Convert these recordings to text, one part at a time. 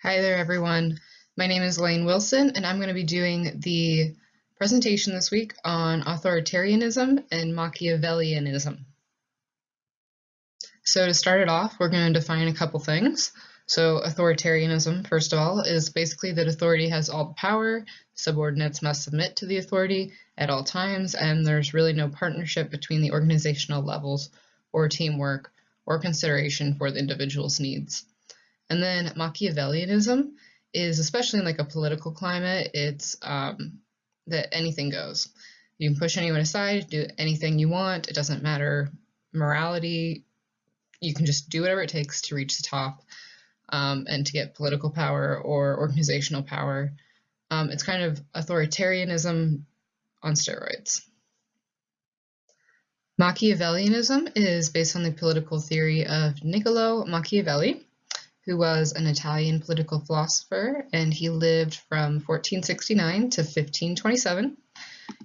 Hi there, everyone. My name is Lane Wilson, and I'm going to be doing the presentation this week on authoritarianism and Machiavellianism. So to start it off, we're going to define a couple things. So authoritarianism, first of all, is basically that authority has all the power, subordinates must submit to the authority at all times, and there's really no partnership between the organizational levels or teamwork or consideration for the individual's needs. And then Machiavellianism is, especially in like a political climate, it's that anything goes. You can push anyone aside, do anything you want. It doesn't matter morality. You can just do whatever it takes to reach the top and to get political power or organizational power. It's kind of authoritarianism on steroids. Machiavellianism is based on the political theory of Niccolo Machiavelli, who was an Italian political philosopher, and he lived from 1469 to 1527.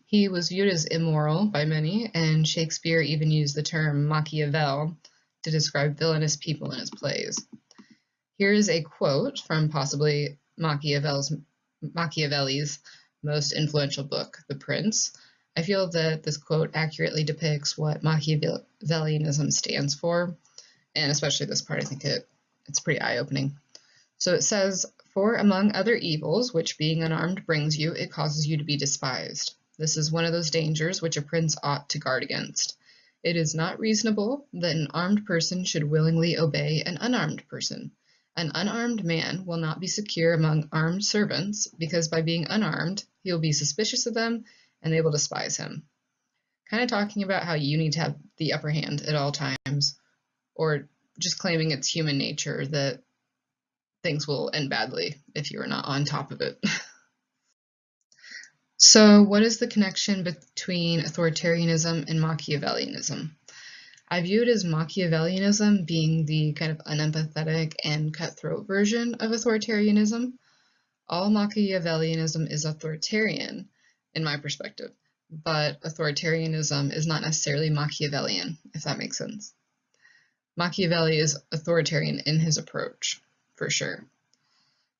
He was viewed as immoral by many, and Shakespeare even used the term Machiavel to describe villainous people in his plays. Here is a quote from possibly Machiavelli's most influential book, The Prince. I feel that this quote accurately depicts what Machiavellianism stands for, and especially this part, I think it's pretty eye-opening. So it says, "For among other evils, which being unarmed brings you, it causes you to be despised. This is one of those dangers which a prince ought to guard against. It is not reasonable that an armed person should willingly obey an unarmed person. An unarmed man will not be secure among armed servants, because by being unarmed, he will be suspicious of them and they will despise him." Kind of talking about how you need to have the upper hand at all times, or just claiming it's human nature that things will end badly if you are not on top of it. So what is the connection between authoritarianism and Machiavellianism? I view it as Machiavellianism being the kind of unempathetic and cutthroat version of authoritarianism. All Machiavellianism is authoritarian, in my perspective, but authoritarianism is not necessarily Machiavellian, if that makes sense. Machiavelli is authoritarian in his approach, for sure.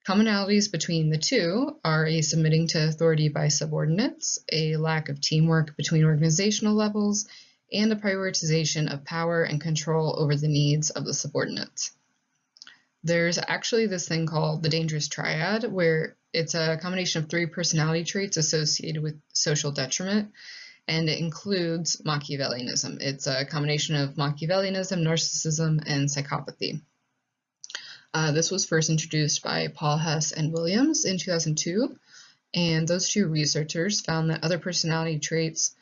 Commonalities between the two are a submitting to authority by subordinates, a lack of teamwork between organizational levels, and a prioritization of power and control over the needs of the subordinates. There's actually this thing called the dangerous triad, where it's a combination of 3 personality traits associated with social detriment, and it includes Machiavellianism. It's a combination of Machiavellianism, narcissism, and psychopathy. This was first introduced by Paul Hess and Williams in 2002, and those two researchers found that other personality traits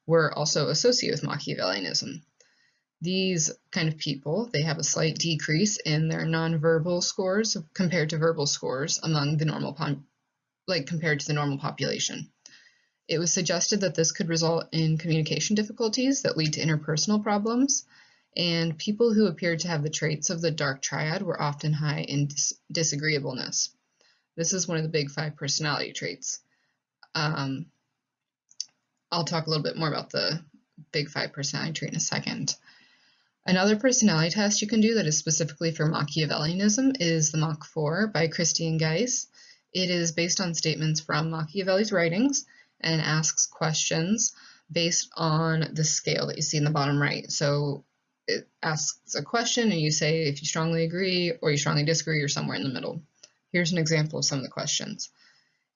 were also associated with Machiavellianism. These kind of people, they have a slight decrease in their nonverbal scores compared to verbal scores among the normal compared to the normal population. It was suggested that this could result in communication difficulties that lead to interpersonal problems, and people who appeared to have the traits of the dark triad were often high in disagreeableness. This is one of the big 5 personality traits. I'll talk a little bit more about the big 5 personality trait in a second. Another personality test you can do that is specifically for Machiavellianism is the Mach 4 by Christine Geis. It is based on statements from Machiavelli's writings and asks questions based on the scale that you see in the bottom right. So it asks a question and you say if you strongly agree or you strongly disagree or somewhere in the middle. Here's an example of some of the questions.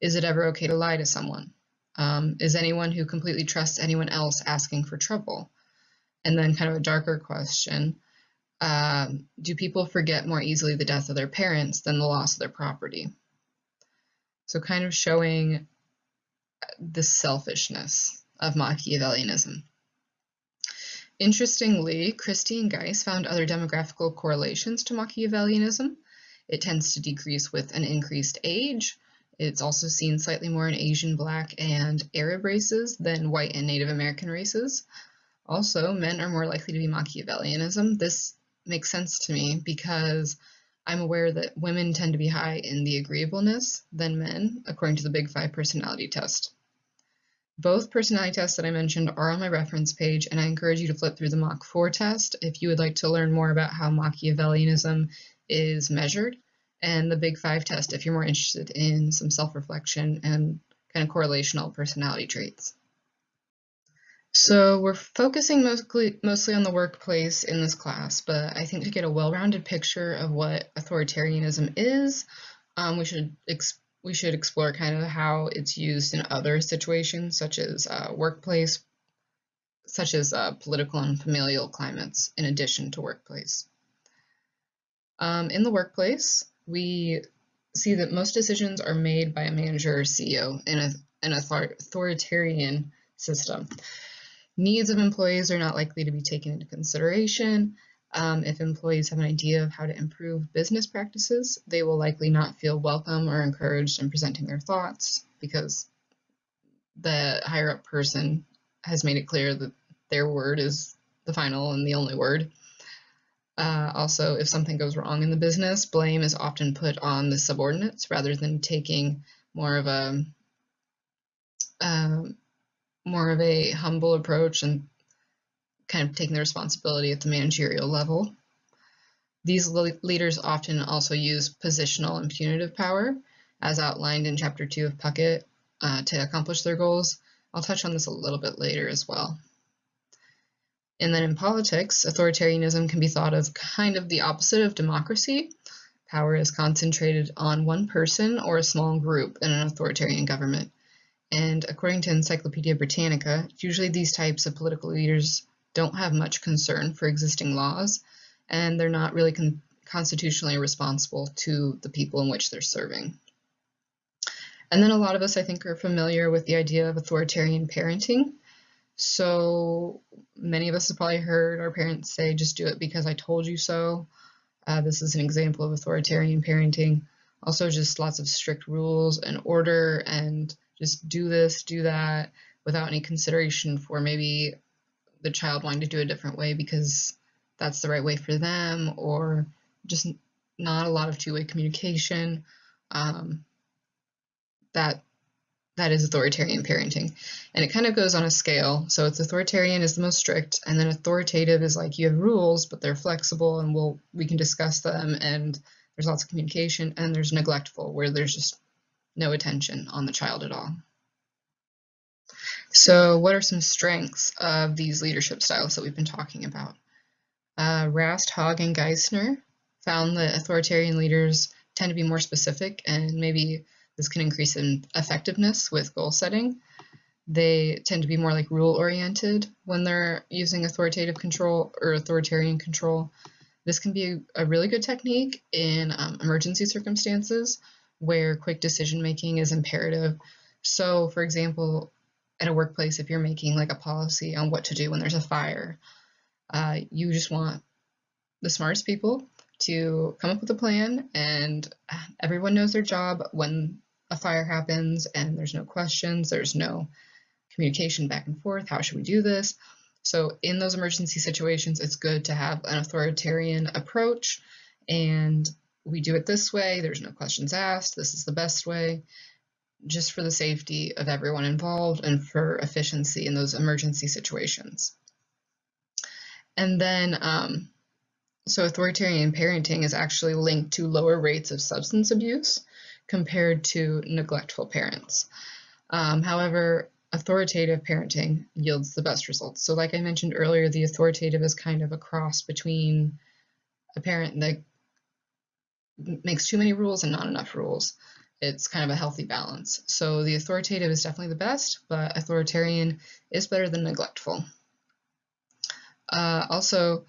Is it ever okay to lie to someone? Is anyone who completely trusts anyone else asking for trouble? And then kind of a darker question, do people forget more easily the death of their parents than the loss of their property? So kind of showing the selfishness of Machiavellianism. Interestingly, Christine Geis found other demographical correlations to Machiavellianism. It tends to decrease with an increased age. It's also seen slightly more in Asian, Black, and Arab races than white and Native American races. Also, men are more likely to be Machiavellianism. This makes sense to me because I'm aware that women tend to be high in the agreeableness than men, according to the Big 5 personality test. Both personality tests that I mentioned are on my reference page, and I encourage you to flip through the Mach 4 test if you would like to learn more about how Machiavellianism is measured and the Big Five test if you're more interested in some self-reflection and kind of correlational personality traits. So we're focusing mostly on the workplace in this class, but I think to get a well-rounded picture of what authoritarianism is, we should explore kind of how it's used in other situations, such as workplace, such as political and familial climates, in addition to workplace. In the workplace, we see that most decisions are made by a manager or CEO in an authoritarian system. Needs of employees are not likely to be taken into consideration. If employees have an idea of how to improve business practices, they will likely not feel welcome or encouraged in presenting their thoughts because the higher up person has made it clear that their word is the final and the only word. Also, if something goes wrong in the business, blame is often put on the subordinates rather than taking more of a humble approach and kind of taking the responsibility at the managerial level. These leaders often also use positional and punitive power, as outlined in Chapter 2 of Puckett, to accomplish their goals. I'll touch on this a little bit later as well. And then in politics, authoritarianism can be thought of kind of the opposite of democracy. Power is concentrated on one person or a small group in an authoritarian government. And according to Encyclopedia Britannica, usually these types of political leaders don't have much concern for existing laws, and they're not really constitutionally responsible to the people in which they're serving. And then a lot of us, I think, are familiar with the idea of authoritarian parenting. So many of us have probably heard our parents say, just do it because I told you so. This is an example of authoritarian parenting. Also just lots of strict rules and order and just do this, do that, without any consideration for maybe the child wanting to do it a different way because that's the right way for them, or just not a lot of two-way communication. That is authoritarian parenting. And it kind of goes on a scale. So it's authoritarian is the most strict, and then authoritative is like you have rules, but they're flexible and we can discuss them, and there's lots of communication, and there's neglectful, where there's just no attention on the child at all. So what are some strengths of these leadership styles that we've been talking about? Rast, Hogg, and Geisner found that authoritarian leaders tend to be more specific, and maybe this can increase in effectiveness with goal setting. They tend to be more like rule-oriented when they're using authoritative control or authoritarian control. This can be a really good technique in emergency circumstances where quick decision-making is imperative. So, for example, at a workplace, if you're making like a policy on what to do when there's a fire, you just want the smartest people to come up with a plan, and everyone knows their job when a fire happens and there's no questions, there's no communication back and forth, how should we do this? So in those emergency situations, it's good to have an authoritarian approach, and we do it this way, there's no questions asked, this is the best way, just for the safety of everyone involved and for efficiency in those emergency situations. And then, so authoritarian parenting is actually linked to lower rates of substance abuse compared to neglectful parents. However, authoritative parenting yields the best results. So like I mentioned earlier, the authoritative is kind of a cross between a parent that makes too many rules and not enough rules. It's kind of a healthy balance. So the authoritative is definitely the best, but authoritarian is better than neglectful. Also,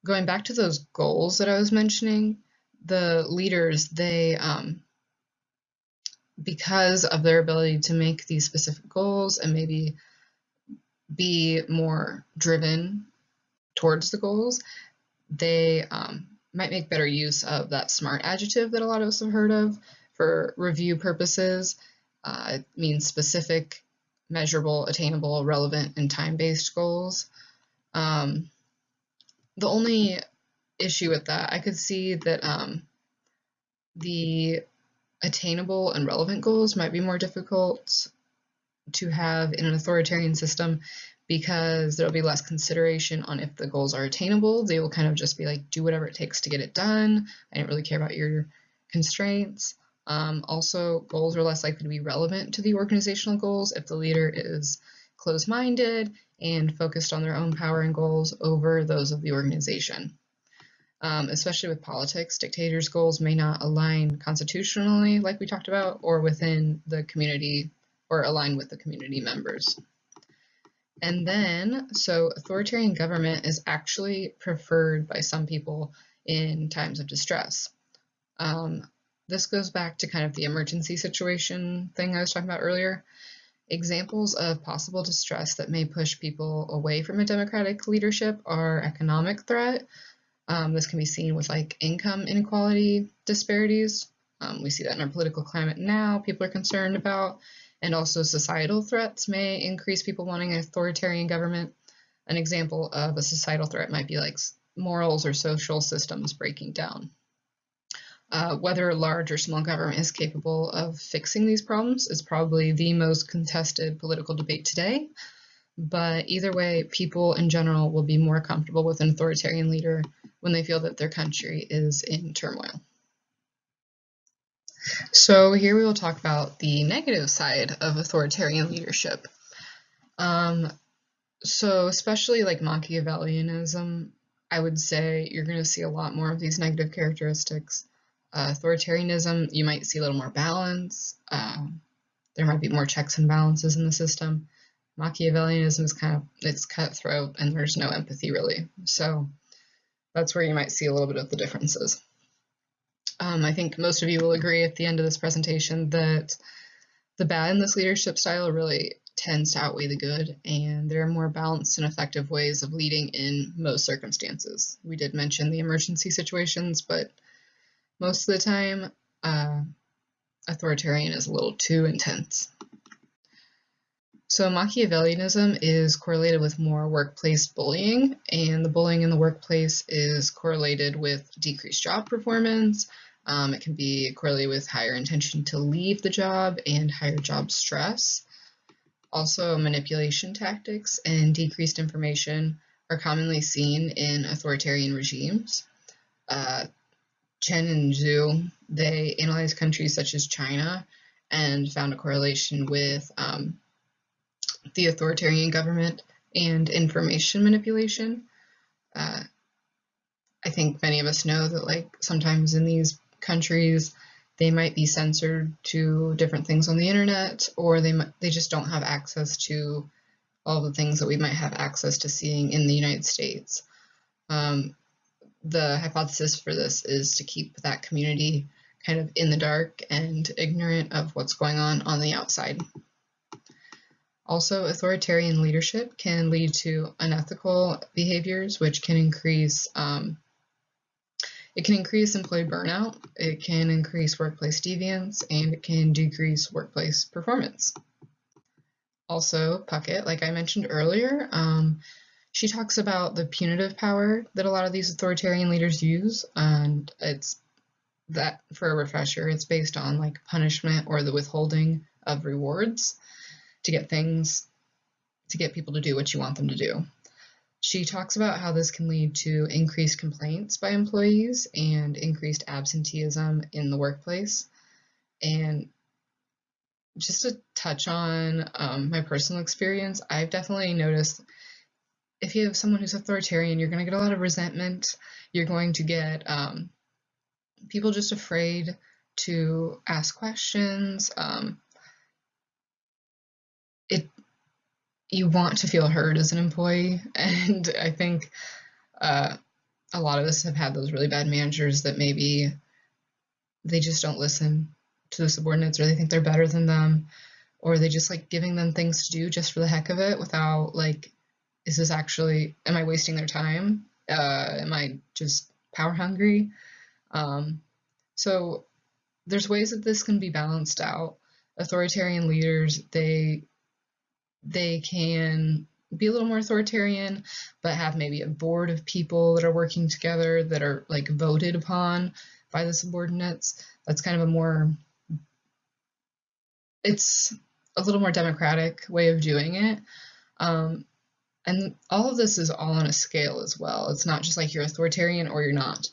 going back to those goals that I was mentioning, the leaders, they, because of their ability to make these specific goals and maybe be more driven towards the goals, they might make better use of that SMART adjective that a lot of us have heard of for review purposes. It means specific, measurable, attainable, relevant, and time-based goals. The only issue with that, I could see that the attainable and relevant goals might be more difficult to have in an authoritarian system because there'll be less consideration on if the goals are attainable. They will kind of just be like, do whatever it takes to get it done. I don't really care about your constraints. Also, goals are less likely to be relevant to the organizational goals if the leader is closed-minded and focused on their own power and goals over those of the organization. Especially with politics, dictators' goals may not align constitutionally, like we talked about, or within the community, or align with the community members. And then, so authoritarian government is actually preferred by some people in times of distress. This goes back to kind of the emergency situation thing I was talking about earlier. Examples of possible distress that may push people away from a democratic leadership are economic threat. This can be seen with like income inequality disparities. We see that in our political climate now, people are concerned about, and also societal threats may increase people wanting an authoritarian government. An example of a societal threat might be like morals or social systems breaking down. Whether large or small government is capable of fixing these problems is probably the most contested political debate today. But either way, people in general will be more comfortable with an authoritarian leader when they feel that their country is in turmoil. So here we will talk about the negative side of authoritarian leadership. So especially like Machiavellianism, I would say you're going to see a lot more of these negative characteristics. Authoritarianism, you might see a little more balance. There might be more checks and balances in the system. Machiavellianism is it's cutthroat and there's no empathy really. So that's where you might see a little bit of the differences. I think most of you will agree at the end of this presentation that the bad in this leadership style really tends to outweigh the good, and there are more balanced and effective ways of leading in most circumstances. We did mention the emergency situations, but most of the time, authoritarian is a little too intense. So Machiavellianism is correlated with more workplace bullying, and the bullying in the workplace is correlated with decreased job performance. It can be correlated with higher intention to leave the job and higher job stress. Also, manipulation tactics and decreased information are commonly seen in authoritarian regimes. Chen and Zhu, they analyzed countries such as China and found a correlation with the authoritarian government and information manipulation. I think many of us know that like sometimes in these countries they might be censored to different things on the internet, or they just don't have access to all the things that we might have access to seeing in the United States. The hypothesis for this is to keep that community kind of in the dark and ignorant of what's going on the outside. Also, authoritarian leadership can lead to unethical behaviors, which can increase employee burnout, it can increase workplace deviance, and it can decrease workplace performance. Also, Puckett, like I mentioned earlier, she talks about the punitive power that a lot of these authoritarian leaders use, and it's that, for a refresher, it's based on like punishment or the withholding of rewards to get people to do what you want them to do. She talks about how this can lead to increased complaints by employees and increased absenteeism in the workplace. And just to touch on my personal experience, I've definitely noticed if you have someone who's authoritarian, you're going to get a lot of resentment. You're going to get people just afraid to ask questions. You want to feel heard as an employee, and I think a lot of us have had those really bad managers that maybe they just don't listen to the subordinates, or they think they're better than them, or they just like giving them things to do just for the heck of it without like, am I wasting their time? Am I just power hungry? So there's ways that this can be balanced out. Authoritarian leaders, they can be a little more authoritarian, but have maybe a board of people that are working together that are like voted upon by the subordinates. That's kind of it's a little more democratic way of doing it. And all of this is all on a scale as well. It's not just like you're authoritarian or you're not.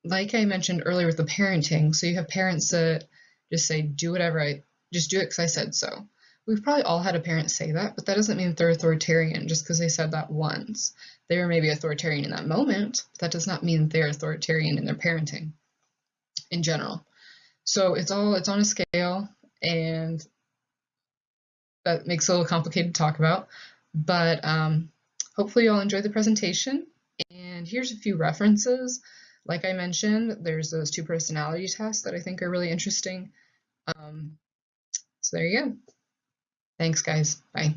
like I mentioned earlier with the parenting, so you have parents that just say, do whatever just do it because I said so. We've probably all had a parent say that, but that doesn't mean they're authoritarian just because they said that once. They were maybe authoritarian in that moment, but that does not mean they're authoritarian in their parenting in general. So it's on a scale, and that makes it a little complicated to talk about. But hopefully you'll enjoy the presentation. And here's a few references. Like I mentioned, there's those 2 personality tests that I think are really interesting. So there you go. Thanks, guys. Bye.